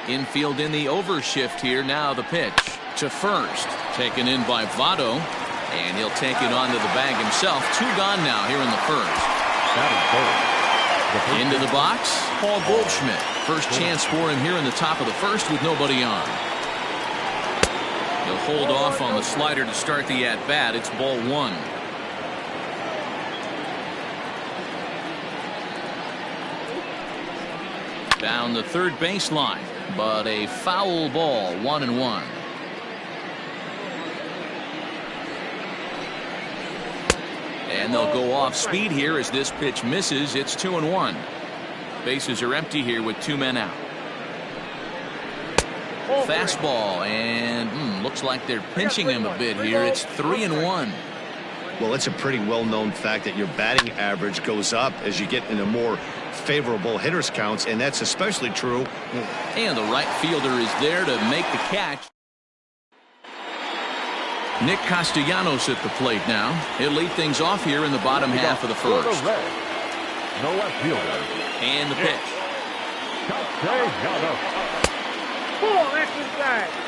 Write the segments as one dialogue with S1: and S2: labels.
S1: Infield in the overshift here. Now the pitch to first. Taken in by Votto. And he'll take it onto the bag himself. 2 gone now here in the first. Into the box, Paul Goldschmidt. First chance for him here in the top of the first with nobody on. He'll hold off on the slider to start the at-bat. It's ball 1. Down the third baseline, but a foul ball, 1-1. And they'll go off speed here as this pitch misses. It's 2-1. Bases are empty here with 2 men out. Fastball, and looks like they're pinching him a bit here. It's 3-1.
S2: Well, it's a pretty well-known fact that your batting average goes up as you get into more favorable hitters counts, and that's especially true.
S1: And the right fielder is there to make the catch. Nick Castellanos at the plate now. He'll lead things off here in the bottom half of the first.
S3: No left fielder.
S1: And the pitch.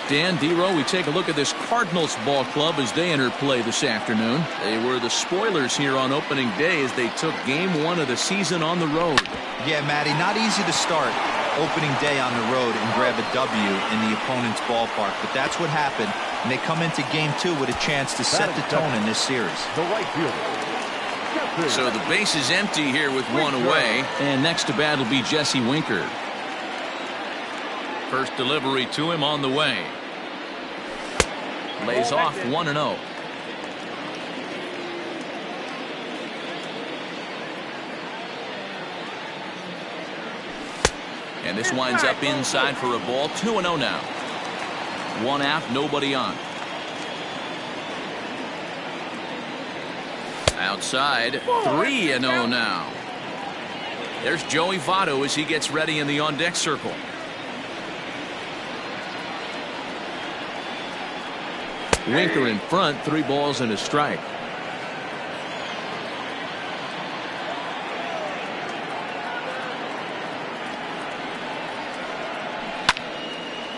S1: Dan Dero, we take a look at this Cardinals ball club as they enter play this afternoon. They were the spoilers here on opening day as they took game 1 of the season on the road.
S4: Yeah, Matty, not easy to start opening day on the road and grab a W in the opponent's ballpark, but that's what happened, and they come into game 2 with a chance to set the tone in this series.
S3: The right fielder.
S1: So the base is empty here with 1 away, and next to bat will be Jesse Winker. First delivery to him on the way. Lays off 1-0. And this winds up inside for a ball. 2-0 now. 1 out, nobody on. Outside, 3-0 now. There's Joey Votto as he gets ready in the on-deck circle. Winker in front, 3 balls and a strike.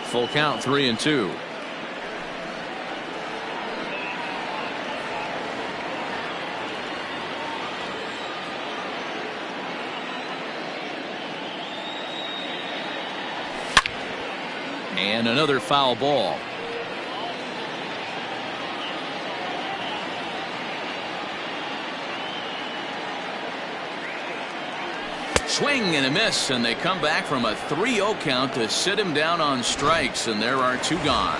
S1: Full count, 3-2. And another foul ball. Swing and a miss, and they come back from a 3-0 count to sit him down on strikes, and there are 2 gone.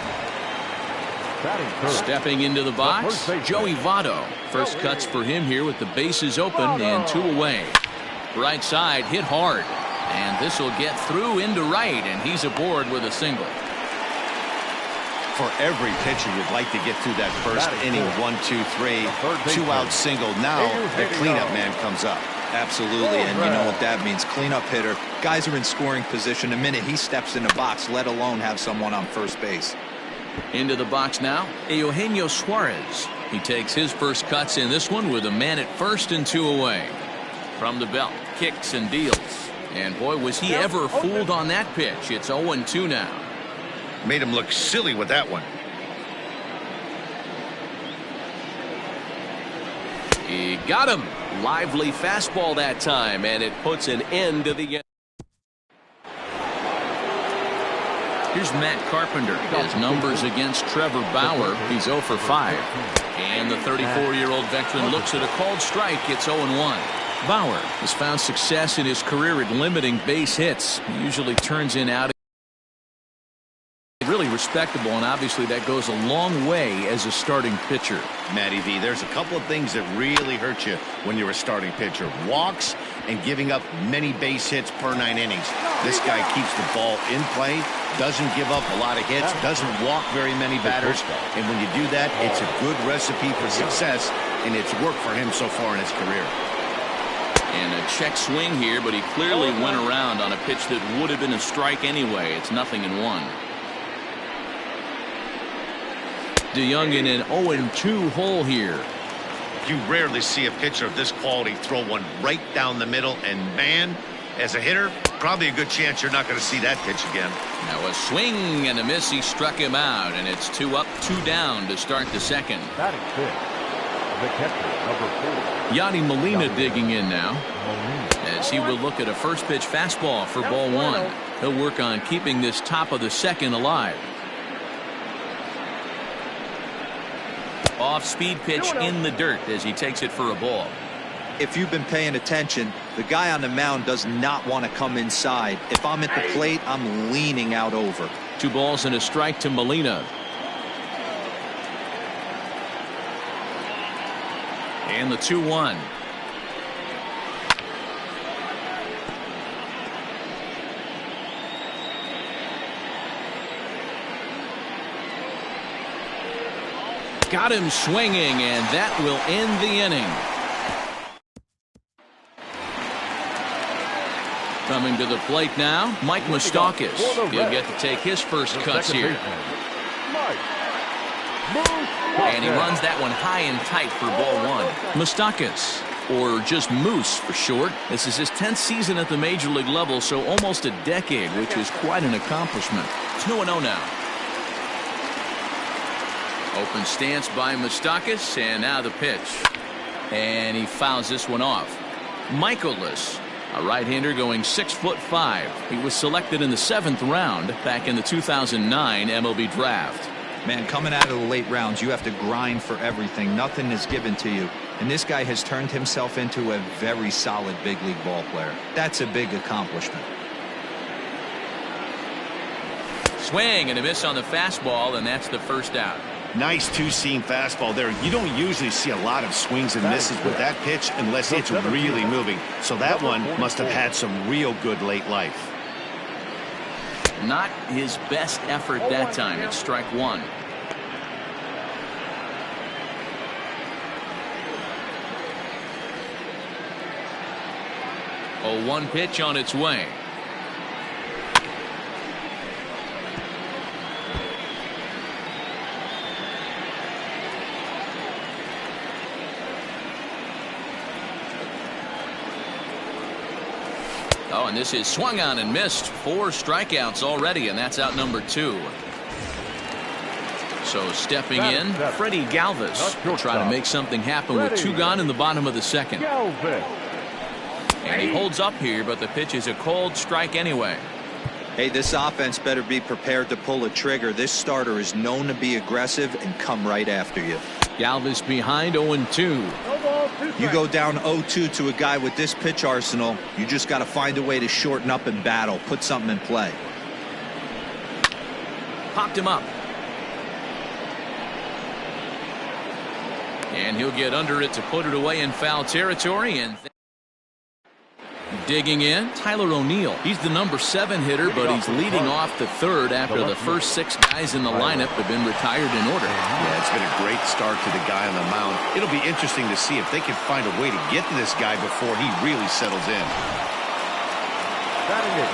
S1: Stepping into the box, Joey Votto. First cuts for him here with the bases open and 2 away. Right side hit hard, and this will get through into right, and he's aboard with a single.
S2: For every pitcher, you'd like to get through that first inning. 1, 2, 3, 2-out single. Now the cleanup man comes up.
S4: Absolutely, and you know what that means. Cleanup hitter. Guys are in scoring position the minute he steps in the box, let alone have someone on first base.
S1: Into the box now, Eugenio Suarez. He takes his first cuts in this one with a man at first and 2 away. From the belt, kicks and deals. And boy, was he ever fooled on that pitch. It's 0-2 now.
S2: Made him look silly with that one.
S1: He got him. Lively fastball that time, and it puts an end to the game. Here's Matt Carpenter. His numbers against Trevor Bauer. He's 0 for 5. And the 34-year-old veteran looks at a called strike. It's 0-1. Bauer has found success in his career at limiting base hits. He usually turns in out. Really respectable, and obviously that goes a long way as a starting pitcher.
S2: Matty V, there's a couple of things that really hurt you when you're a starting pitcher. Walks and giving up many base hits per 9 innings. This guy keeps the ball in play, doesn't give up a lot of hits, doesn't walk very many batters, and when you do that, it's a good recipe for success, and it's worked for him so far in his career.
S1: And a check swing here, but he clearly went around on a pitch that would have been a strike anyway. It's 0-1. DeYoung in an 0-2 hole here.
S2: You rarely see a pitcher of this quality throw one right down the middle, and man, as a hitter, probably a good chance you're not going to see that pitch again.
S1: Now a swing and a miss. He struck him out, and it's 2 up, 2 down to start the second.
S3: Batting fifth, the catcher, number 4.
S1: Yadi Molina digging in now, as he will look at a first pitch fastball for ball 1. He'll work on keeping this top of the second alive. Off-speed pitch in the dirt as he takes it for a ball.
S4: If you've been paying attention, the guy on the mound does not want to come inside. If I'm at the plate, I'm leaning out over.
S1: 2 balls and a strike to Molina. And the 2-1. Got him swinging, and that will end the inning. Coming to the plate now, Mike Moustakas. He'll get to take his first cuts here. And he runs that one high and tight for ball 1. Moustakas, or just Moose for short. This is his 10th season at the major league level, so almost a decade, which is quite an accomplishment. 2-0 now. Open stance by Moustakas, and now the pitch. And he fouls this one off. Michaelis, a right-hander going 6'5". He was selected in the 7th round back in the 2009 MLB draft.
S4: Man, coming out of the late rounds, you have to grind for everything. Nothing is given to you. And this guy has turned himself into a very solid big league ball player. That's a big accomplishment.
S1: Swing and a miss on the fastball, and that's the first out.
S2: Nice 2-seam fastball there. You don't usually see a lot of swings and misses with that pitch unless it's really moving. So that one must have had some real good late life.
S1: Not his best effort that time. It's strike 1. A 1 pitch on its way. Oh, and this is swung on and missed. 4 strikeouts already, and that's out number 2. So stepping in, Freddie Galvis will try to make something happen with 2 gone in the bottom of the second. And he holds up here, but the pitch is a cold strike anyway.
S4: Hey, this offense better be prepared to pull a trigger. This starter is known to be aggressive and come right after you.
S1: Galvis behind 0-2.
S4: You go down 0-2 to a guy with this pitch arsenal, you just got to find a way to shorten up and battle, put something in play.
S1: Popped him up. And he'll get under it to put it away in foul territory. And digging in, Tyler O'Neill. He's the number 7 hitter, but he's leading off the 3rd after the first 6 guys in the lineup have been retired in order.
S2: Yeah, it's been a great start to the guy on the mound. It'll be interesting to see if they can find a way to get to this guy before he really settles in.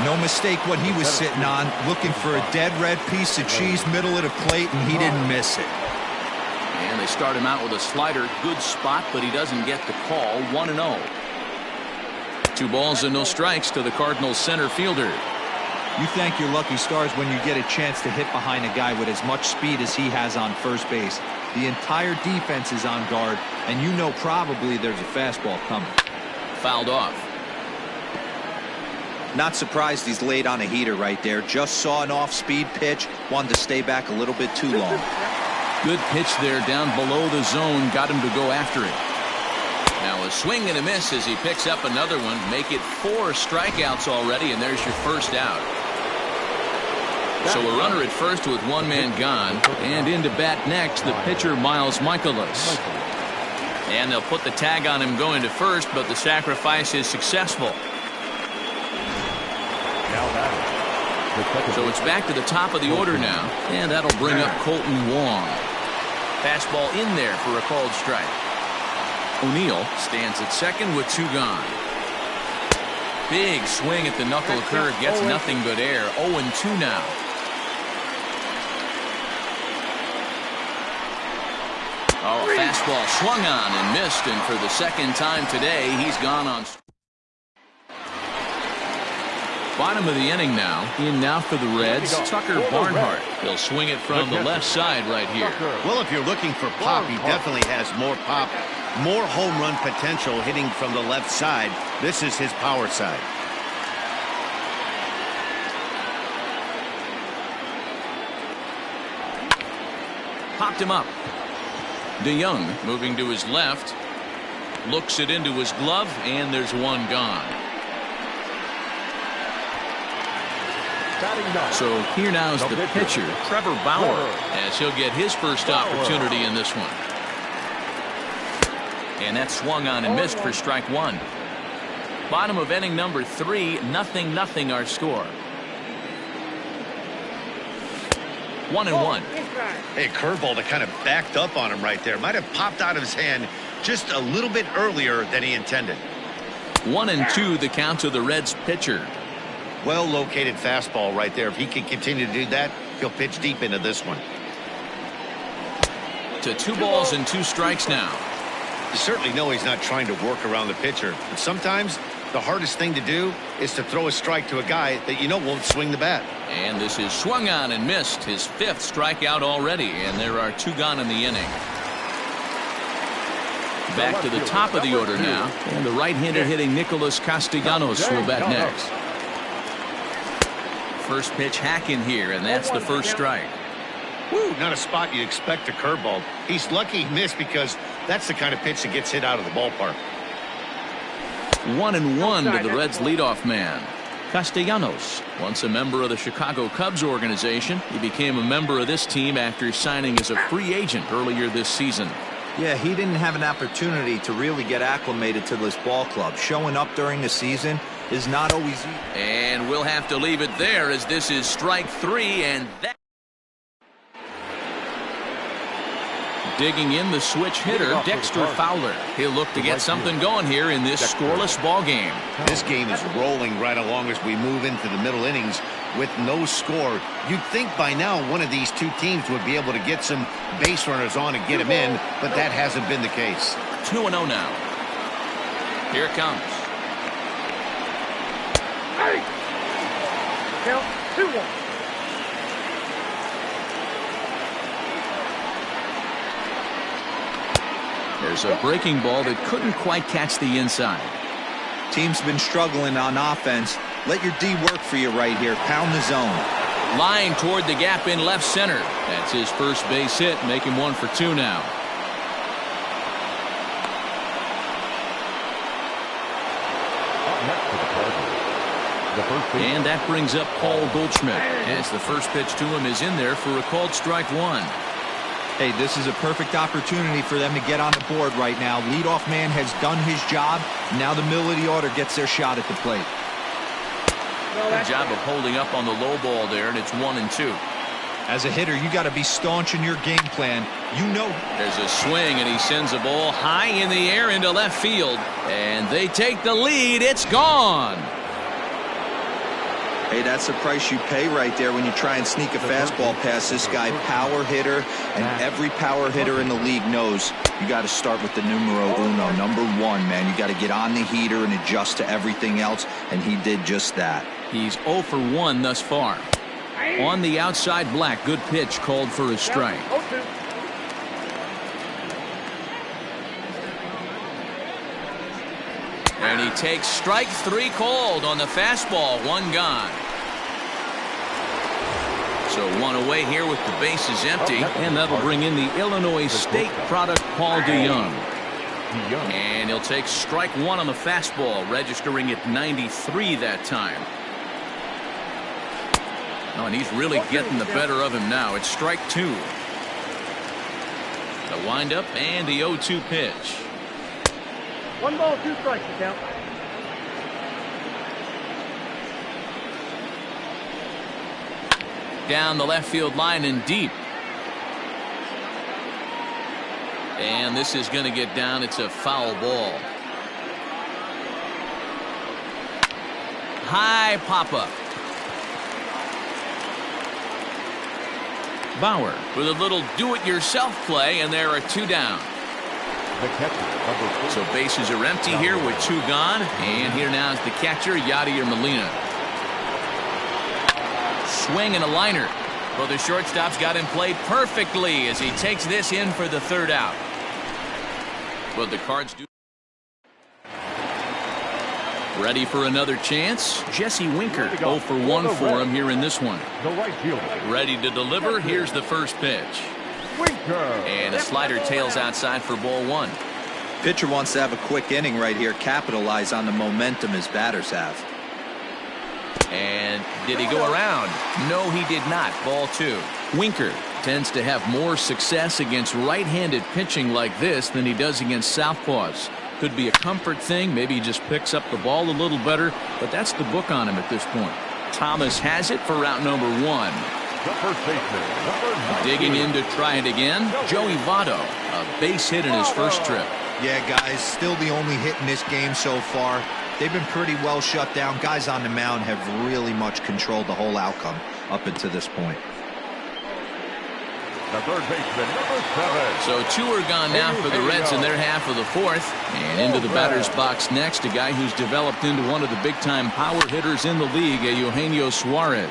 S4: No mistake what he was sitting on, looking for a dead red piece of cheese middle of the plate, and he didn't miss it.
S1: And they start him out with a slider. Good spot, but he doesn't get the call. 1-0. 2 balls and no strikes to the Cardinals center fielder.
S4: You thank your lucky stars when you get a chance to hit behind a guy with as much speed as he has on first base. The entire defense is on guard, and you know probably there's a fastball coming.
S1: Fouled off.
S4: Not surprised he's laid on a heater right there. Just saw an off-speed pitch, wanted to stay back a little bit too long.
S1: Good pitch there down below the zone, got him to go after it. Now a swing and a miss as he picks up another one. Make it 4 strikeouts already, and there's your first out. So a runner at first with 1 man gone, and into bat next the pitcher Miles Michaelis. And they'll put the tag on him going to first, but the sacrifice is successful. So it's back to the top of the order now, and that'll bring up Colton Wong. Fastball in there for a called strike. O'Neill stands at second with 2 gone. Big swing at the knuckle curve, gets nothing but air. 0-2 now. Oh, fastball swung on and missed, and for the 2nd time today, he's gone on. Bottom of the inning now. In now for the Reds, Tucker Barnhart. He'll swing it from the left side right here.
S2: Well, if you're looking for pop, he definitely has more pop, more home run potential hitting from the left side. This is his power side.
S1: Popped him up. DeYoung moving to his left. Looks it into his glove, and there's one gone. So here now is the pitcher, Trevor Bauer, as he'll get his first opportunity in this one. And that swung on and missed for strike one. Bottom of inning number 3, 0-0 our score. 1-1.
S2: Hey, curveball that kind of backed up on him right there. Might have popped out of his hand just a little bit earlier than he intended.
S1: 1-2 the count to the Reds pitcher.
S2: Well located fastball right there. If he can continue to do that, he'll pitch deep into this one.
S1: To 2 balls and 2 strikes now.
S2: You certainly know he's not trying to work around the pitcher, but sometimes the hardest thing to do is to throw a strike to a guy that you know won't swing the bat.
S1: And this is swung on and missed, his 5th strikeout already, and there are 2 gone in the inning. Back to the top of the order now, and the right-hander hitting Nicholas Castellanos will bat next. First pitch hacking here, and that's the first strike.
S2: Woo, not a spot you expect a curveball. He's lucky he missed because that's the kind of pitch that gets hit out of the ballpark.
S1: 1-1 to the Reds leadoff man. Castellanos, once a member of the Chicago Cubs organization, he became a member of this team after signing as a free agent earlier this season.
S4: Yeah, he didn't have an opportunity to really get acclimated to this ball club. Showing up during the season is not always easy.
S1: And we'll have to leave it there as this is strike 3, and that. Digging in the switch hitter, Dexter Fowler. He'll look to get something going here in this scoreless ball game.
S2: This game is rolling right along as we move into the middle innings with no score. You'd think by now one of these two teams would be able to get some base runners on and get them in, but that hasn't been the case.
S1: 2-0 now. Here it comes.
S5: Hey! Count 2-1.
S1: There's a breaking ball that couldn't quite catch the inside.
S4: Team's been struggling on offense. Let your D work for you right here. Pound the zone.
S1: Line toward the gap in left center. That's his first base hit, make him 1 for 2 now. And that brings up Paul Goldschmidt as the first pitch to him is in there for a called strike 1.
S4: Hey, this is a perfect opportunity for them to get on the board right now. Leadoff man has done his job. Now the middle of the order gets their shot at the plate.
S1: Good job of holding up on the low ball there, and it's 1-2.
S4: As a hitter, you got to be staunch in your game plan. You know.
S1: There's a swing, and he sends a ball high in the air into left field. And they take the lead. It's gone.
S4: Hey, that's the price you pay right there when you try and sneak a fastball past this guy. Power hitter, and every power hitter in the league knows you got to start with the numero uno, number 1, man. You got to get on the heater and adjust to everything else, and he did just that.
S1: He's 0 for 1 thus far. On the outside, Black, good pitch called for a strike. And he takes strike 3 called on the fastball, 1 gone. So 1 away here with the bases empty, and that'll bring in the Illinois State product, Paul DeYoung. And he'll take strike 1 on the fastball, registering at 93 that time. Oh, and he's really getting the better of him now. It's strike 2. The windup and the 0-2 pitch.
S5: 1 ball, 2 strikes, the count.
S1: Down the left field line and deep. And this is going to get down. It's a foul ball. High pop-up. Bauer with a little do-it-yourself play, and there are 2 down. So bases are empty here with 2 gone, and here now is the catcher, Yadier Molina. swing and a liner. Well, the shortstop's got him played perfectly as he takes this in for the third out. But the Cards do. Ready for another chance? Jesse Winker 0 for 1 for him here in this one.
S3: The right fielder.
S1: Ready to deliver. Here's the first pitch.
S3: Winker.
S1: And a slider tails outside for ball one.
S4: Pitcher wants to have a quick inning right here, capitalize on the momentum his batters have.
S1: And did he go around? No, he did not. Ball two. Winker tends to have more success against right-handed pitching like this than he does against southpaws. Could be a comfort thing. Maybe he just picks up the ball a little better, but that's the book on him at this point. Thomas has it for route number one.
S3: The first baseman, number 19.
S1: Digging in to try it again, Joey Votto, a base hit in his first trip.
S4: Yeah, guys, still the only hit in this game so far. They've been pretty well shut down. Guys on the mound have really much controlled the whole outcome up until this point.
S3: The third baseman, number 7.
S1: So two are gone now for the Reds in their half of the fourth. And into the batter's box next, a guy who's developed into one of the big-time power hitters in the league, Eugenio Suarez.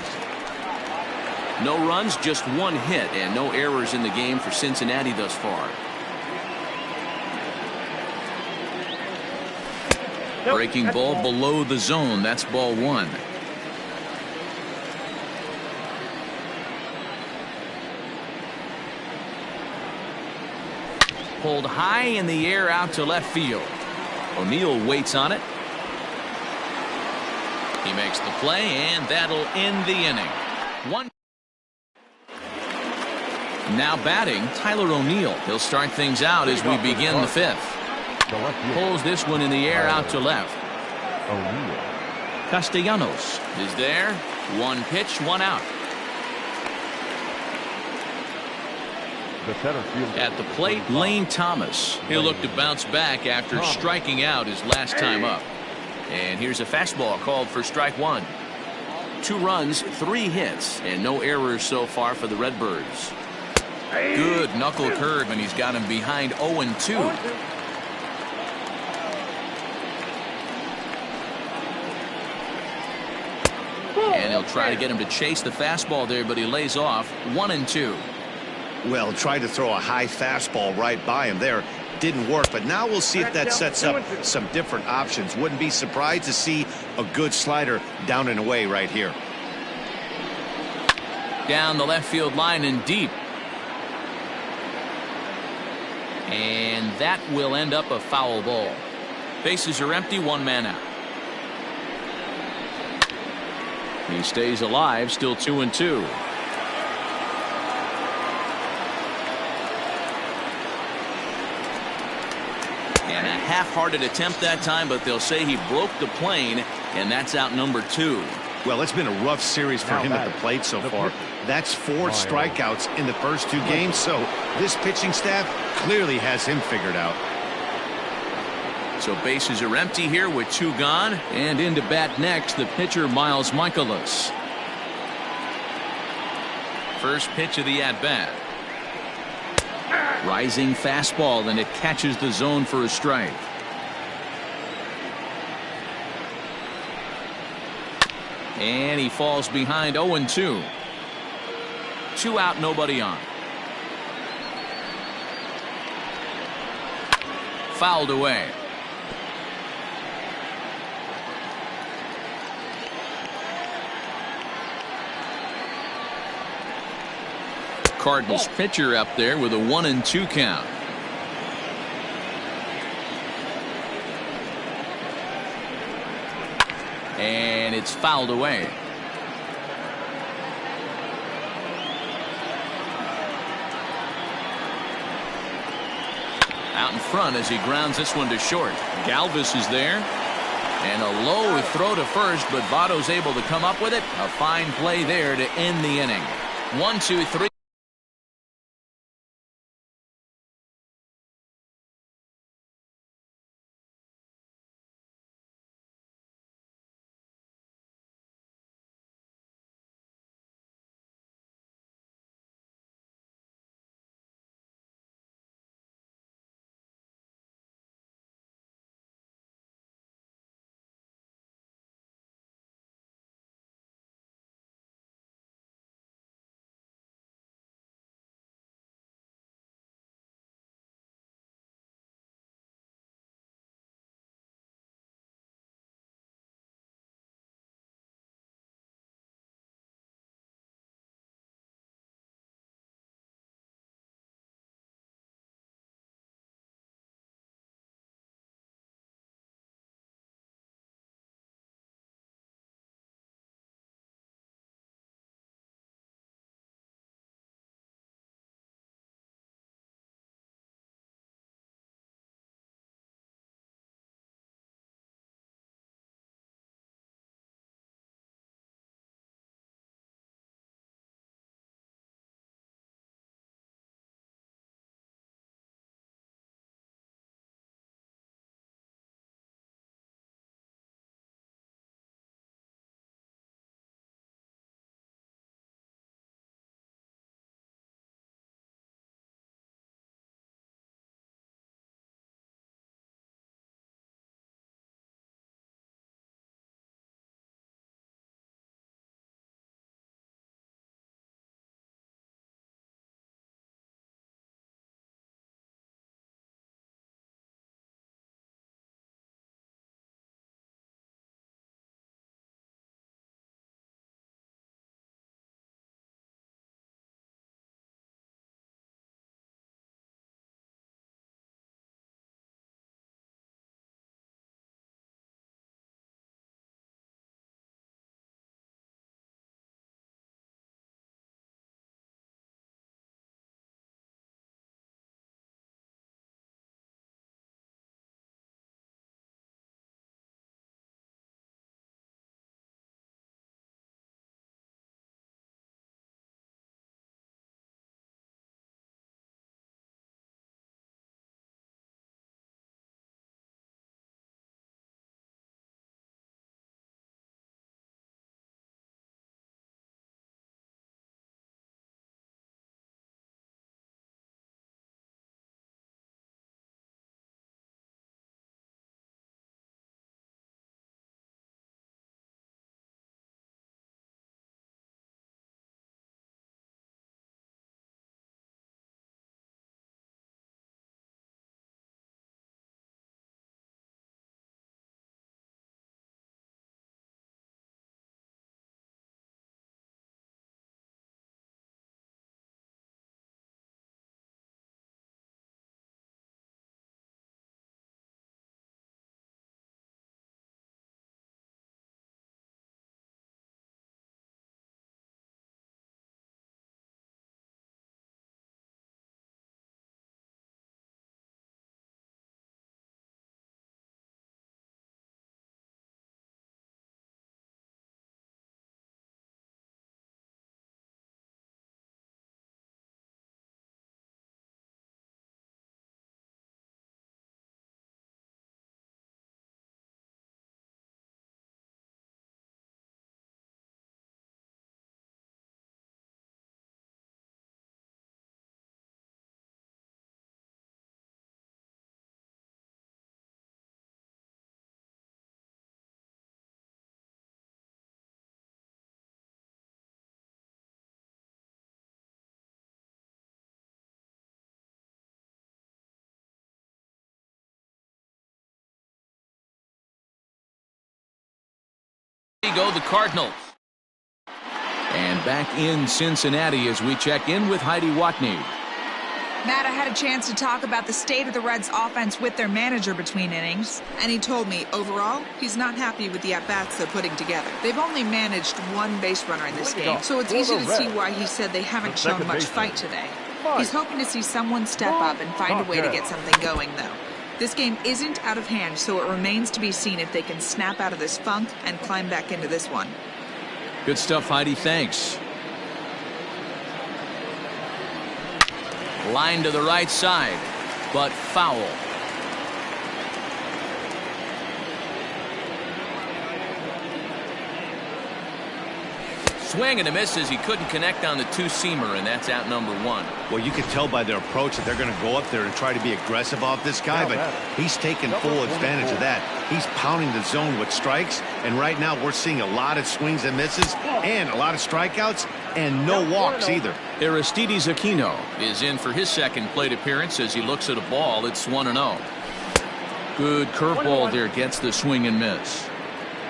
S1: No runs, just one hit, and no errors in the game for Cincinnati thus far. Breaking ball below the zone. That's ball one. Pulled high in the air out to left field. O'Neill waits on it. He makes the play, and that'll end the inning. One. Now batting, Tyler O'Neill. He'll start things out as we begin the fifth. Pulls this one in the air out to left.
S3: O'Neill.
S1: Castellanos is there. One pitch, one out.
S3: The center fielder.
S1: At the plate, Lane Thomas. He'll look to bounce back after striking out his last time up. And here's a fastball called for strike one. 2 runs, 3 hits, and no errors so far for the Redbirds. Good knuckle curve, and he's got him behind 0-2. And he'll try to get him to chase the fastball there, but he lays off. 1-2.
S2: Well, tried to throw a high fastball right by him there. Didn't work, but now we'll see if that sets up some different options. Wouldn't be surprised to see a good slider down and away right here.
S1: Down the left field line and deep. And that will end up a foul ball. Bases are empty, 1 man out. He stays alive, still 2-2. And a half-hearted attempt that time, but they'll say he broke the plane, and that's out number 2.
S2: Well, it's been a rough series for him at the plate so far. That's 4 strikeouts in the first 2 games, so this pitching staff clearly has him figured out.
S1: So bases are empty here with 2 gone, and into bat next, the pitcher Miles Michaelis. First pitch of the at-bat. Rising fastball, and it catches the zone for a strike. And he falls behind 0-2. 2 out, nobody on. Fouled away. Cardinals pitcher up there with a 1-2 count. And it's fouled away. Out in front as he grounds this one to short. Galvis is there. And a low throw to first, but Votto's able to come up with it. A fine play there to end the inning. 1-2-3. Go the Cardinals. And back in Cincinnati as we check in with Heidi Watney.
S6: Matt, I had a chance to talk about the state of the Reds offense with their manager between innings, and he told me overall he's not happy with the at-bats they're putting together. They've only managed one base runner in this game, so it's easy to see why he said they haven't shown much fight today. He's hoping to see someone step up and find a way to get something going, though. This game isn't out of hand, so it remains to be seen if they can snap out of this funk and climb back into this one.
S1: Good stuff, Heidi. Thanks. Line to the right side, but foul. Swing and a miss as he couldn't connect on the two-seamer, and that's out number one.
S2: Well, you can tell by their approach that they're going to go up there and try to be aggressive off this guy, but he's taking full advantage of that. He's pounding the zone with strikes, and right now we're seeing a lot of swings and misses and a lot of strikeouts and no walks either.
S1: Aristides Aquino is in for his second plate appearance as he looks at a ball. It's 1-0. Good curveball there, gets the swing and miss.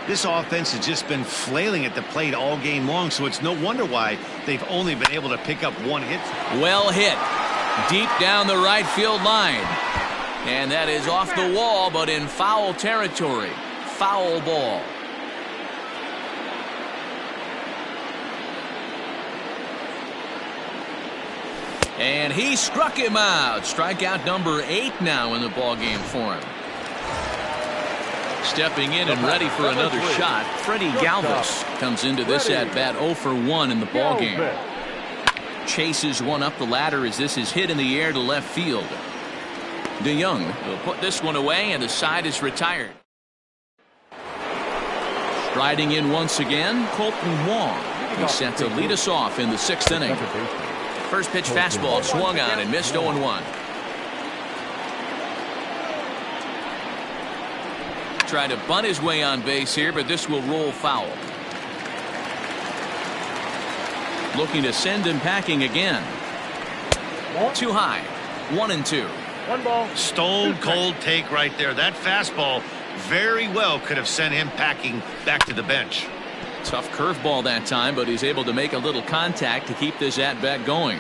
S2: This offense has just been flailing at the plate all game long, so it's no wonder why they've only been able to pick up one hit.
S1: Well hit. Deep down the right field line. And that is off the wall, but in foul territory. Foul ball. And he struck him out. Strikeout number 8 now in the ballgame for him. Stepping in and ready for another shot, Freddie Galvis comes into this at-bat 0 for 1 in the ballgame. Chases one up the ladder as this is hit in the air to left field. DeYoung will put this one away, and the side is retired. Striding in once again, Colton Wong. He's set to lead us off in the 6th inning. First pitch fastball swung on and missed 0-1. Try to bunt his way on base here, but this will roll foul. Looking to send him packing again. Too high. 1-2.
S5: One ball.
S2: Stone cold take right there. That fastball very well could have sent him packing back to the bench.
S1: Tough curveball that time, but he's able to make a little contact to keep this at-bat going.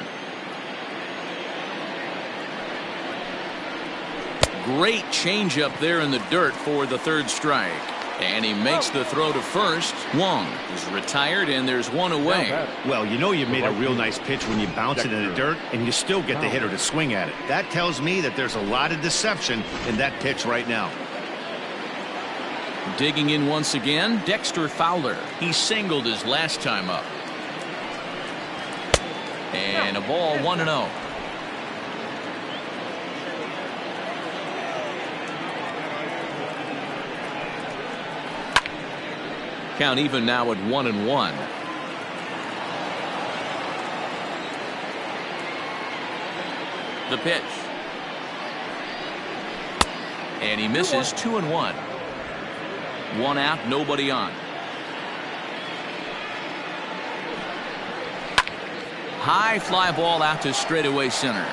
S1: Great changeup there in the dirt for the third strike. And he makes the throw to first. Wong is retired, and there's one away.
S2: Well, you know you made a real nice pitch when you bounce it in the dirt, and you still get the hitter to swing at it. That tells me that there's a lot of deception in that pitch right now.
S1: Digging in once again, Dexter Fowler. He singled his last time up. And a ball 1-0. Count even now at 1-1. The pitch. And he misses 2-1. One out, nobody on. High fly ball out to straightaway center.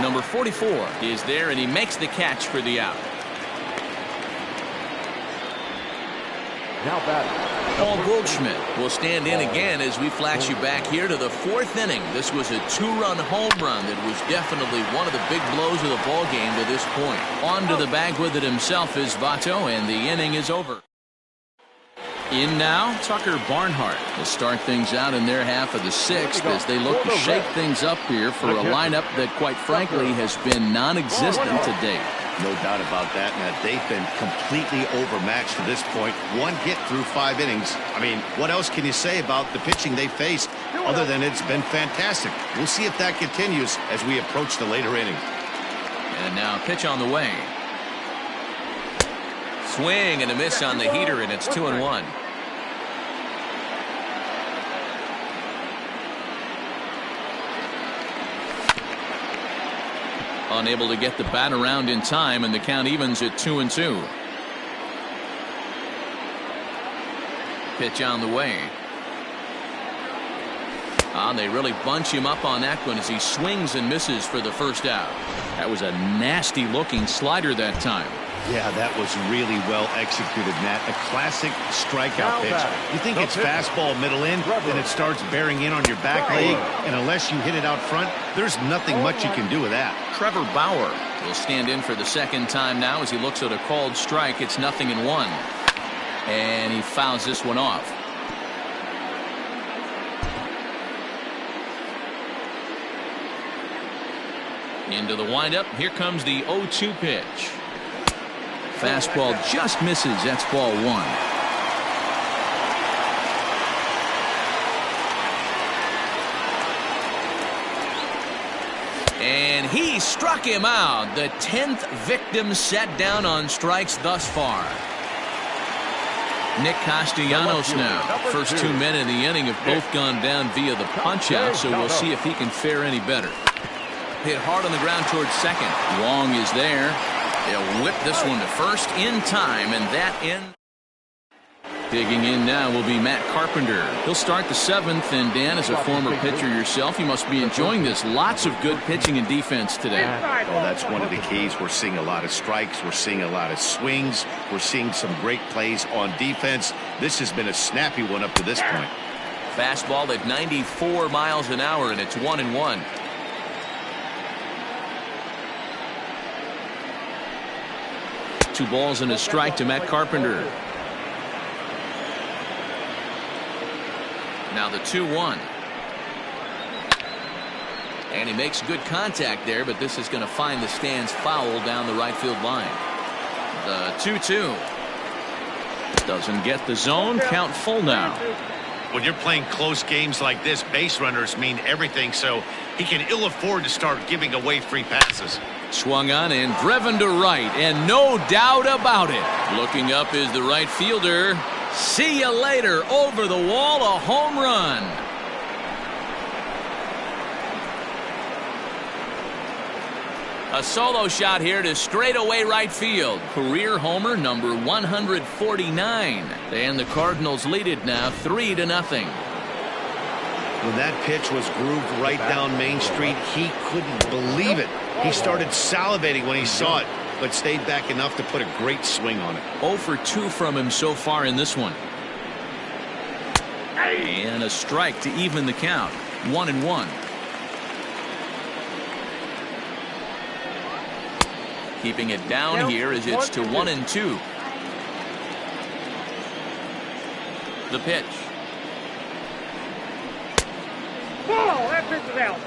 S1: Number 44 is there, and he makes the catch for the out.
S3: Now batting,
S1: Paul Goldschmidt will stand in again as we flash you back here to the 4th inning. This was a 2-run home run that was definitely one of the big blows of the ball game to this point. On to the bag with it himself is Votto, and the inning is over. In now, Tucker Barnhart will start things out in their half of the 6th as they look to shake things up here for a lineup that, quite frankly, has been non-existent to date.
S2: No doubt about that, Matt. They've been completely overmatched to this point. One hit through 5 innings. I mean, what else can you say about the pitching they faced other than it's been fantastic? We'll see if that continues as we approach the later innings.
S1: And now pitch on the way. Swing and a miss on the heater, and it's 2-1. Unable to get the bat around in time, and the count evens at 2-2. Pitch on the way. They really bunch him up on that one as he swings and misses for the first out. That was a nasty looking slider that time.
S2: Yeah, that was really well executed, Matt. A classic strikeout pitch. You think it's fastball middle in, then it starts bearing in on your back leg, and unless you hit it out front, there's nothing much you can do with that.
S1: Trevor Bauer will stand in for the second time now as he looks at a called strike. It's 0-1. And he fouls this one off. Into the windup. Here comes the 0-2 pitch. Fastball just misses. That's ball one. And he struck him out. The 10th victim set down on strikes thus far. Nick Castellanos now. First 2 men in the inning have both gone down via the punch-out, so we'll see if he can fare any better. Hit hard on the ground towards second. Wong is there. They'll whip this one to first in time, and that ends. Digging in now will be Matt Carpenter. He'll start the 7th, and Dan, as a former pitcher yourself, you must be enjoying this. Lots of good pitching and defense today.
S2: Well, that's one of the keys. We're seeing a lot of strikes. We're seeing a lot of swings. We're seeing some great plays on defense. This has been a snappy one up to this point.
S1: Fastball at 94 miles an hour, and it's 1-1. Two balls and a strike to Matt Carpenter. Now the 2-1. And he makes good contact there, but this is going to find the stands foul down the right field line. The 2-2. Doesn't get the zone. Count full now.
S2: When you're playing close games like this, base runners mean everything, so he can ill afford to start giving away free passes.
S1: Swung on and driven to right, and no doubt about it. Looking up is the right fielder. See you later. Over the wall, a home run. A solo shot here to straightaway right field. Career homer number 149. And the Cardinals lead it now 3-0.
S2: When that pitch was grooved right down Main Street, he couldn't believe it. He started salivating when he saw it, but stayed back enough to put a great swing on it.
S1: 0 for 2 from him so far in this one. And a strike to even the count. 1-1. Keeping it down here as it's to 1-2. The pitch.
S5: Ball, that pitch is out.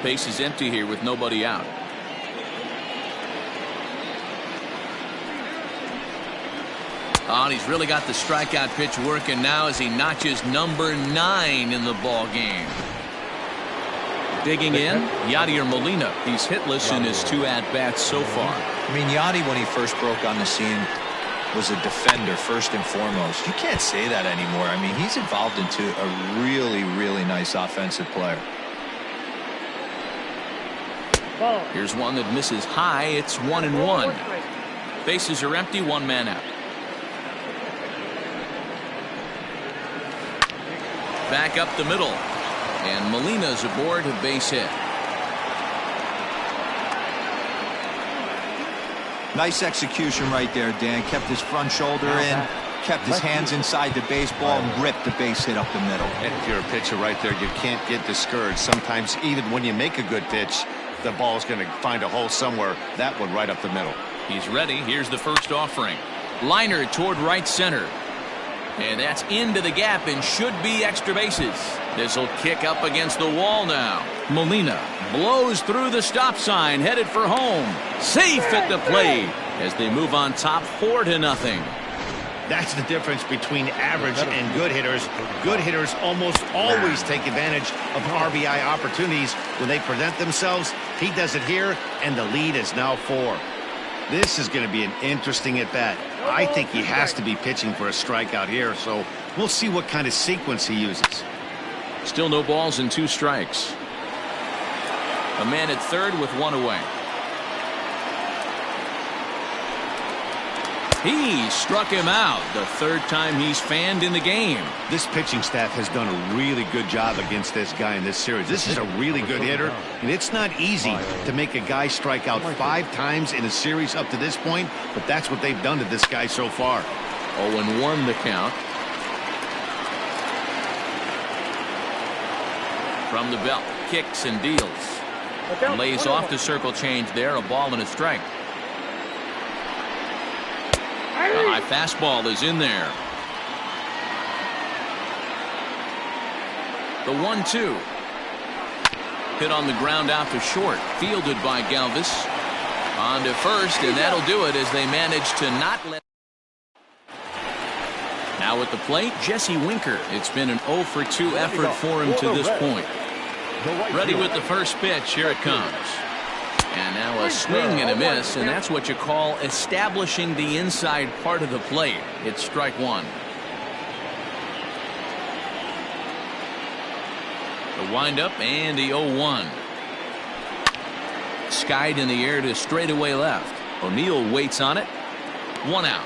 S1: Base is empty here with nobody out. Oh, and he's really got the strikeout pitch working now as he notches number 9 in the ball game. Digging in, Yadier Molina. He's hitless in his 2 at-bats so far.
S4: I mean, Yadi, when he first broke on the scene, was a defender first and foremost. You can't say that anymore. I mean, he's evolved into a really, really nice offensive player.
S1: Here's one that misses high. It's 1-1. Bases are empty, 1 man out. Back up the middle. And Molina's aboard a base hit.
S4: Nice execution right there, Dan. Kept his front shoulder in, kept his hands inside the baseball, and ripped the base hit up the middle.
S2: And if you're a pitcher right there, you can't get discouraged. Sometimes even when you make a good pitch, the ball's going to find a hole somewhere. That one right up the middle.
S1: He's ready. Here's the first offering. Liner toward right center. And that's into the gap and should be extra bases. This will kick up against the wall now. Molina blows through the stop sign, headed for home. Safe at the plate as they move on top 4-0.
S2: That's the difference between average and good hitters. Good hitters almost always take advantage of RBI opportunities when they present themselves. He does it here, and the lead is now 4. This is going to be an interesting at-bat. I think he has to be pitching for a strikeout here, so we'll see what kind of sequence he uses.
S1: Still no balls and 2 strikes. A man at third with 1 away. He struck him out the third time he's fanned in the game.
S2: This pitching staff has done a really good job against this guy in this series. This is a really good hitter, and it's not easy to make a guy strike out 5 times in a series up to this point, but that's what they've done to this guy so far.
S1: 0-1 the count. From the belt, kicks and deals. Lays off the circle change there, a ball and a strike. The high fastball is in there. The 1-2. Hit on the ground out to short. Fielded by Galvis. On to first, and that'll do it as they manage to not let. Now at the plate, Jesse Winker. It's been an 0 for 2 effort for him to this point. Ready with the first pitch. Here it comes. And now a swing and a miss, and that's what you call establishing the inside part of the plate. It's strike one. The windup and the 0-1. Skied in the air to straightaway left. O'Neill waits on it. 1 out.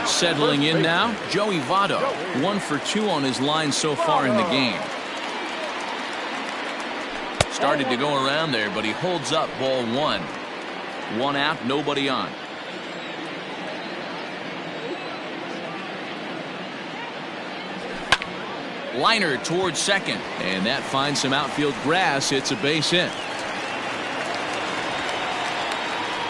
S1: Settling in now, Joey Votto. 1 for 2 on his line so far in the game. Started to go around there, but he holds up ball 1. 1 out, nobody on. Liner towards second, and that finds some outfield grass. It's a base hit.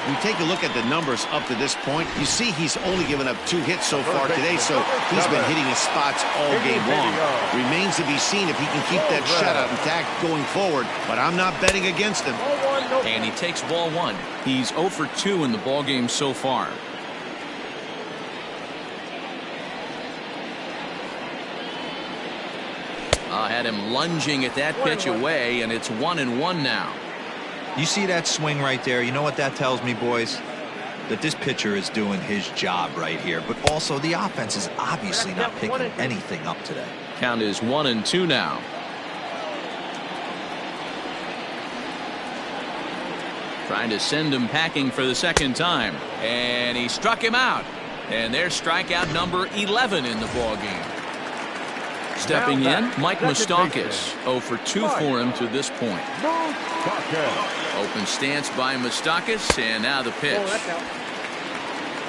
S2: We take a look at the numbers up to this point. You see he's only given up 2 hits so far today, so he's been hitting his spots all game long. Remains to be seen if he can keep that shutout intact going forward, but I'm not betting against him.
S1: And he takes ball 1. He's 0 for 2 in the ball game so far. Had him lunging at that pitch away, and it's 1-1 now.
S4: You see that swing right there? You know what that tells me, boys? That this pitcher is doing his job right here, but also the offense is obviously not picking anything up today.
S1: Count is 1-2 now. Trying to send him packing for the second time, and he struck him out. And there's strikeout number 11 in the ball game. Stepping in, Mike Moustakas. 0 for 2 for him to this point. Open stance by Moustakas, and now the pitch.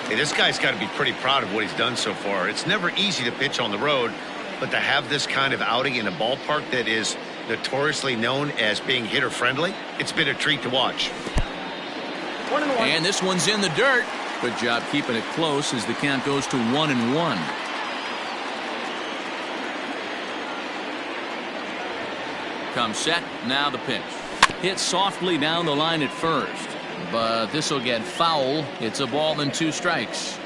S2: Hey, this guy's got to be pretty proud of what he's done so far. It's never easy to pitch on the road, but to have this kind of outing in a ballpark that is notoriously known as being hitter-friendly, it's been a treat to watch.
S1: And this one's in the dirt. Good job keeping it close as the count goes to 1-1. Comes set, now the pitch. Hit softly down the line at first, but this will get foul. It's a ball and 2 strikes.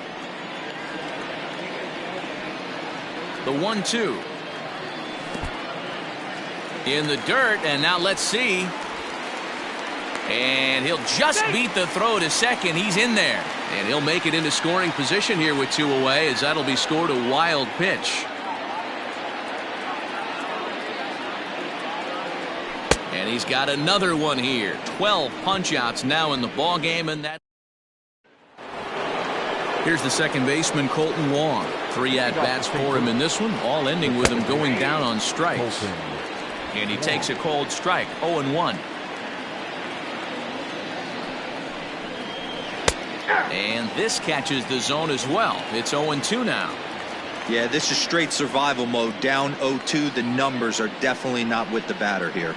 S1: The 1-2. In the dirt, and now let's see. And he'll just beat the throw to second. He's in there, and he'll make it into scoring position here with 2 away, as that'll be scored a wild pitch. And he's got another one here. 12 punch-outs now in the ball game, and that. Here's the second baseman, Colton Wong. 3 at-bats for him in this one, all ending with him going down on strikes. And he takes a cold strike. 0-1. And this catches the zone as well. It's 0-2 now.
S4: Yeah, this is straight survival mode. Down 0-2. The numbers are definitely not with the batter here.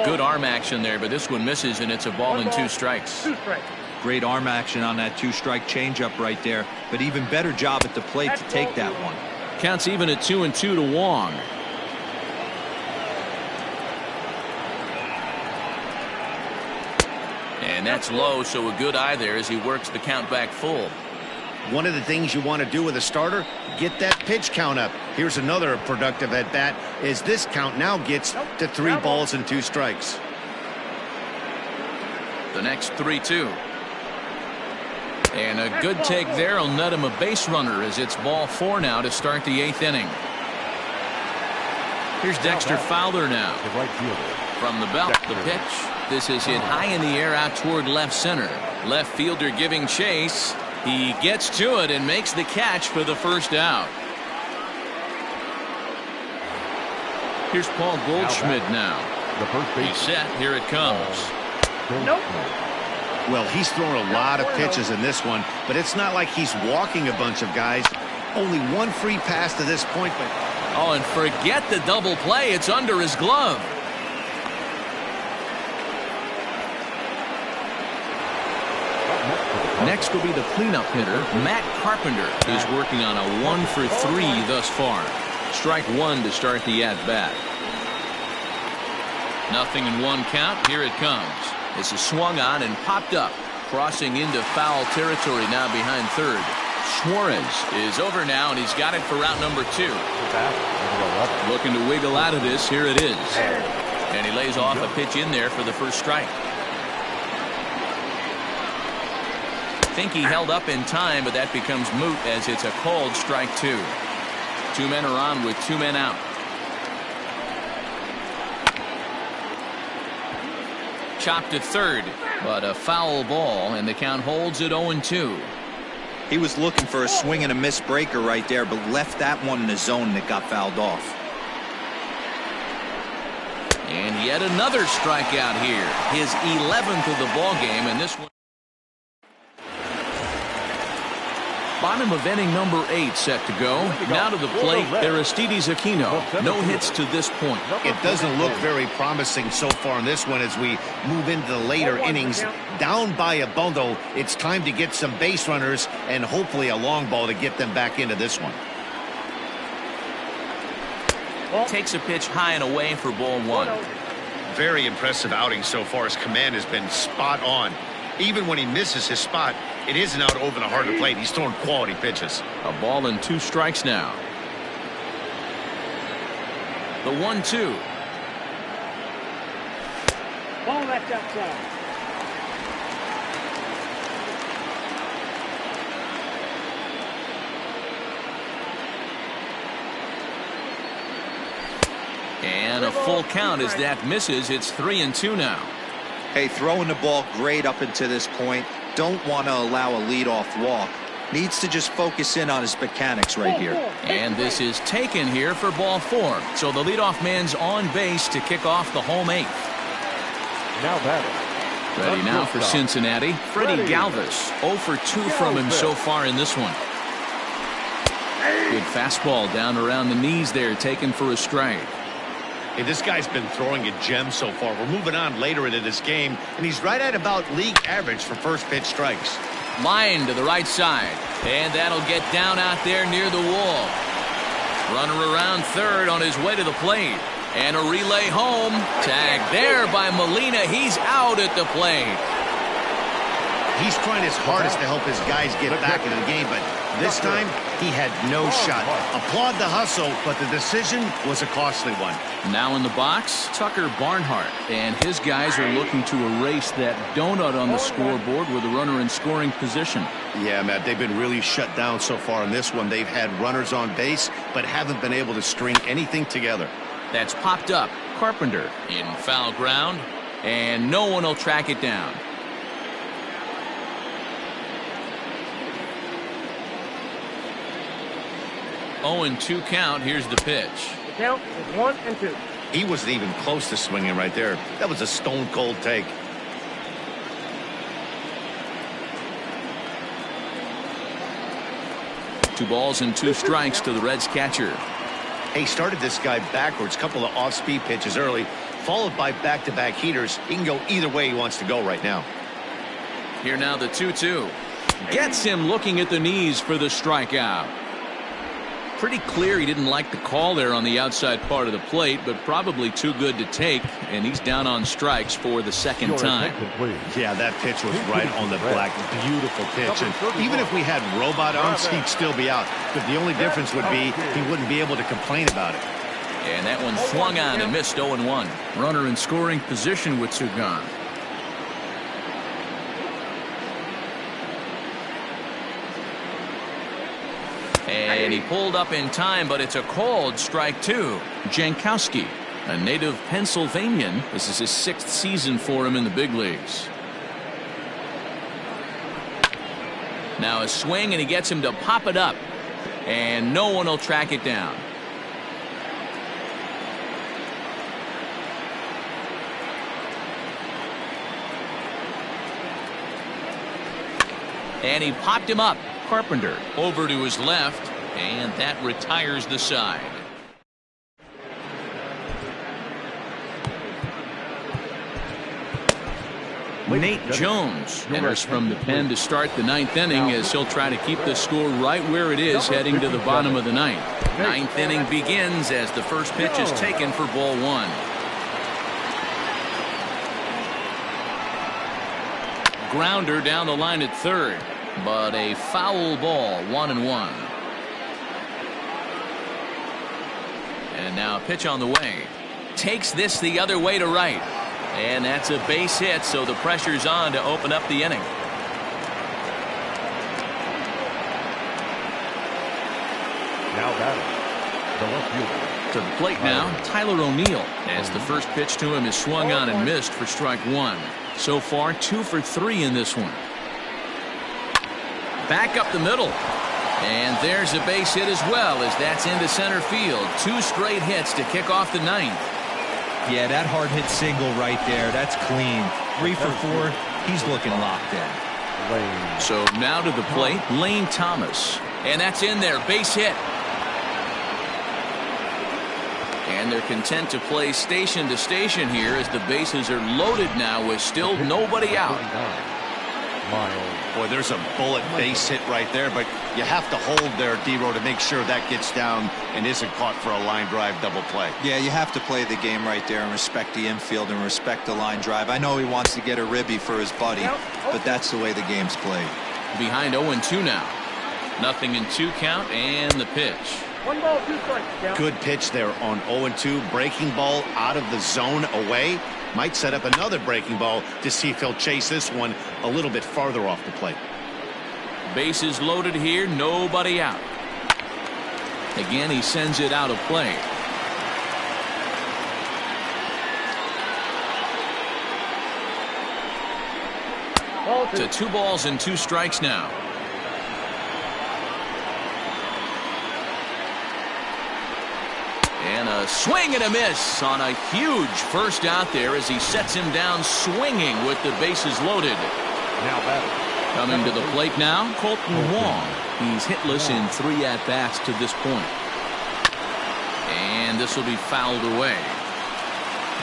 S1: Good arm action there, but this one misses, and it's a ball and 2 strikes.
S4: Great arm action on that 2-strike changeup right there, but even better job at the plate to take that one.
S1: Counts even at 2-2 to Wong. And that's low, so a good eye there as he works the count back full.
S2: One of the things you want to do with a starter, get that pitch count up. Here's another productive at bat as this count now gets to 3 balls and 2 strikes.
S1: The next 3-2. And a good take there will net him a base runner as it's ball 4 now to start the 8th inning. Here's Dexter Fowler now. From the belt, the pitch. This is hit high in the air out toward left center. Left fielder giving chase. He gets to it and makes the catch for the first out. Here's Paul Goldschmidt now. He's set. Here it comes.
S5: Nope.
S2: Well, he's thrown a lot of pitches in this one, but it's not like he's walking a bunch of guys. Only one free pass to this point, but...
S1: Oh, and forget the double play. It's under his glove. Next will be the cleanup hitter, Matt Carpenter, who's working on a 1 for 3 thus far. Strike one to start the at-bat. Nothing in 1 count. Here it comes. This is swung on and popped up. Crossing into foul territory now behind third. Suarez is over now, and he's got it for route number 2. Looking to wiggle out of this. Here it is. And he lays off a pitch in there for the first strike. Think he held up in time, but that becomes moot as it's a called strike 2. 2 men are on with 2 men out. Chopped to third, but a foul ball, and the count holds at 0-2.
S4: He was looking for a swing and a miss breaker right there, but left that one in the zone that got fouled off.
S1: And yet another strikeout here. His 11th of the ball game, and this one. Bottom of inning number 8 set to go. Now to the plate, Aristides Aquino. No hits to this point.
S2: It doesn't look very promising so far in this one as we move into the later innings. Down by a bundle, it's time to get some base runners and hopefully a long ball to get them back into this one.
S1: Takes a pitch high and away for ball 1.
S2: Very impressive outing so far. His command has been spot on. Even when he misses his spot, it isn't out over the heart of the plate. He's throwing quality pitches.
S1: A ball and 2 strikes now. The 1-2.
S5: Ball left outside.
S1: And a full count as that misses. It's 3-2 now.
S4: Hey, throwing the ball great up until this point. Don't want to allow a leadoff walk. Needs to just focus in on his mechanics right here.
S1: And this is taken here for ball 4. So the leadoff man's on base to kick off the home 8th.
S3: Now batting.
S1: Ready now for Cincinnati. Freddie Galvis. 0 for 2 from him so far in this one. Good fastball down around the knees there, taken for a strike.
S2: Hey, this guy's been throwing a gem so far. We're moving on later into this game, and he's right at about league average for first pitch strikes.
S1: Line to the right side, and that'll get down out there near the wall. Runner around third on his way to the plate, and a relay home. Tagged there by Molina. He's out at the plate.
S2: He's trying his hardest to help his guys get back into the game, but this time he had no shot. Applaud the hustle, but the decision was a costly one.
S1: Now in the box, Tucker Barnhart, and his guys are looking to erase that donut on the scoreboard with a runner in scoring position.
S2: Yeah, Matt, they've been really shut down so far in this one. They've had runners on base, but haven't been able to string anything together.
S1: That's popped up. Carpenter in foul ground, and no one will track it down. Oh, and 2 count. Here's the pitch.
S5: The count is 1-2.
S2: He wasn't even close to swinging right there. That was a stone-cold take.
S1: Two balls and 2 strikes to the Reds catcher.
S2: He started this guy backwards, couple of off-speed pitches early, followed by back-to-back heaters. He can go either way he wants to go right now.
S1: Here now the 2-2. Gets him looking at the knees for the strikeout. Pretty clear he didn't like the call there on the outside part of the plate, but probably too good to take, and he's down on strikes for the second time.
S2: Yeah, that pitch was right on the black. Beautiful pitch. And even if we had robot arms, he'd still be out. But the only difference would be he wouldn't be able to complain about it.
S1: And that one swung on and missed 0-1. Runner in scoring position with 2 gone. And he pulled up in time, but it's a called strike 2. Jankowski. A native Pennsylvanian. This is his 6th season for him in the big leagues. Now a swing, and he gets him to pop it up. And no one will track it down. And he popped him up. Carpenter over to his left, and that retires the side. Nate Jones enters from the pen to start the 9th inning as he'll try to keep the score right where it is heading to the bottom of the 9th. 9th inning begins as the first pitch is taken for ball 1. Grounder down the line at third, but a foul ball, 1-1. And now a pitch on the way. Takes this the other way to right. And that's a base hit, so the pressure's on to open up the inning.
S3: Now batting, the left fielder.
S1: To the plate now, Tyler O'Neill, as the first pitch to him is swung on and missed for strike 1. So far, 2 for 3 in this one. Back up the middle. And there's a base hit as well, as that's into center field. 2 straight hits to kick off the 9th.
S4: Yeah, that hard hit single right there. That's clean. 3 for 4. He's looking locked in.
S1: So now to the plate, Lane Thomas. And that's in there. Base hit. And they're content to play station to station here as the bases are loaded now with still nobody out.
S2: Boy, there's a bullet base hit right there, but you have to hold there, D-Row, to make sure that gets down and isn't caught for a line drive double play.
S4: Yeah, you have to play the game right there and respect the infield and respect the line drive. I know he wants to get a ribby for his buddy, but that's the way the game's played.
S1: Behind 0-2 now. 0-2 count and the pitch.
S5: 1 ball, 2 strikes.
S2: Good pitch there on 0-2. Breaking ball out of the zone away. Might set up another breaking ball to see if he'll chase this one a little bit farther off the plate.
S1: Bases loaded here, nobody out. Again, he sends it out of play. To 2 balls and 2 strikes now. And a swing and a miss on a huge first out there as he sets him down swinging with the bases loaded.
S3: Now batting.
S1: Coming to the plate now, Colton Wong. He's hitless in 3 at-bats to this point. And this will be fouled away.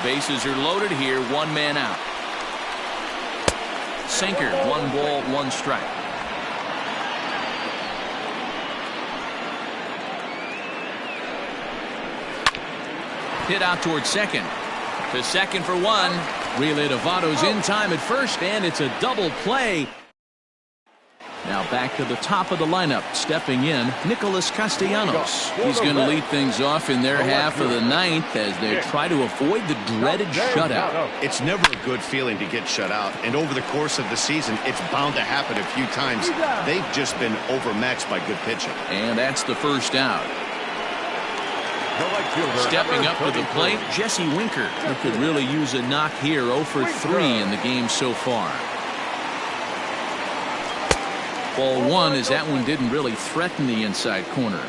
S1: Bases are loaded here, 1 man out. Sinker, 1 ball, 1 strike. Hit out towards second. To second for 1. Relay to Votto's in time at first, and it's a double play. Now back to the top of the lineup. Stepping in, Nicholas Castellanos. He's going to lead things off in their half of the 9th as they try to avoid the dreaded shutout.
S2: It's never a good feeling to get shut out, and over the course of the season, it's bound to happen a few times. They've just been overmatched by good pitching.
S1: And that's the first out. Stepping up to the plate, Jesse Winker, who could really use a knock here. 0 for 3 in the game so far. Ball 1 as that one didn't really threaten the inside corner.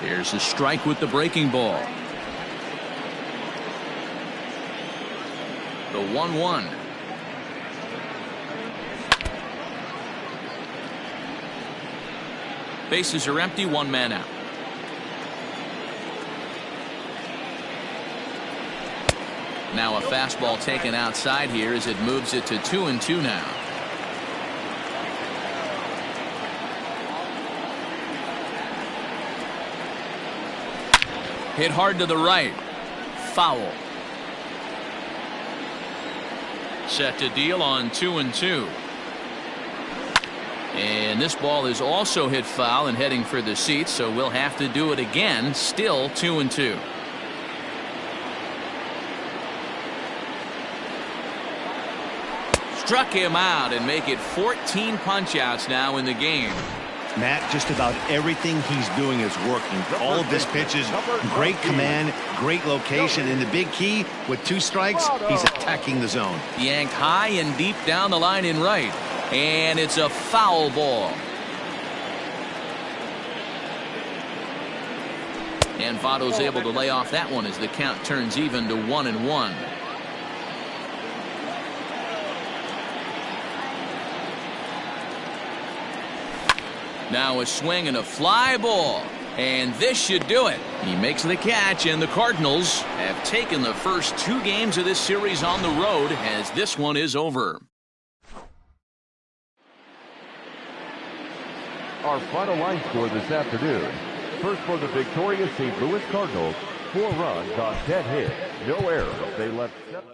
S1: Here's a strike with the breaking ball. The 1-1. Bases are empty, 1 man out. Now a fastball taken outside here as it moves it to 2-2 now. Hit hard to the right. Foul. Set to deal on 2-2. And this ball is also hit foul and heading for the seats, so we'll have to do it again. Still 2-2. Struck him out and make it 14 punch-outs now in the game.
S2: Matt, just about everything he's doing is working. All of his pitches, great command, great location, and the big key, with 2 strikes, he's attacking the zone.
S1: Yanked high and deep down the line in right. And it's a foul ball. And Votto's able to lay off that one as the count turns even to 1-1. Now a swing and a fly ball. And this should do it. He makes the catch, and the Cardinals have taken the first 2 games of this series on the road as this one is over.
S3: Our final line score this afternoon. First for the victorious St. Louis Cardinals, 4 runs on 10 hits, no errors. They left 7.